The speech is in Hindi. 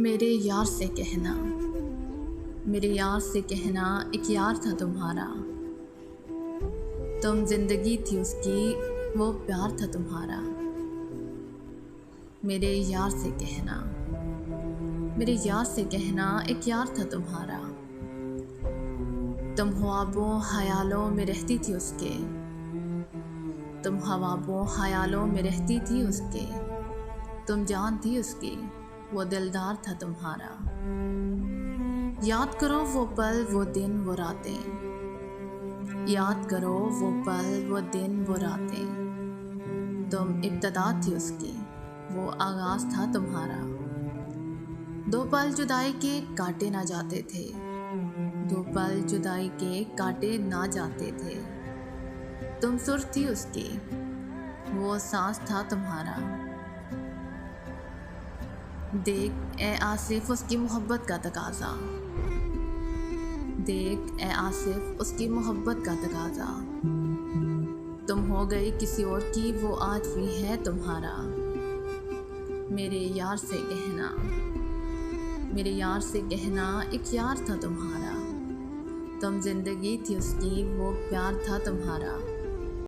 मेरे यार से कहना, मेरे यार से कहना, एक यार था तुम्हारा। तुम जिंदगी थी उसकी, वो प्यार था तुम्हारा। मेरे यार से कहना, मेरे यार से कहना, एक यार था तुम्हारा। तुम ख्वाबों ख्यालों में रहती थी उसके, तुम ख्वाबों ख्यालों में रहती थी उसके। तुम जान थी उसकी, वो दिलदार था तुम्हारा। याद करो वो पल, वो दिन, वो रातें। याद करो वो पल, वो दिन, वो रातें। तुम इब्तदा थी उसकी, वो आगाज था तुम्हारा। दो पल जुदाई के काटे ना जाते थे, दो पल जुदाई के काटे ना जाते थे। तुम सुर थी उसकी, वो सांस था तुम्हारा। देख ए आसिफ उसकी मोहब्बत का तकाजा, देख ए आसिफ उसकी मोहब्बत का तकाजा। तुम हो गई किसी और की, वो आज भी है तुम्हारा। मेरे यार से कहना, मेरे यार से कहना, एक यार था तुम्हारा। तुम जिंदगी थी उसकी, वो प्यार था तुम्हारा।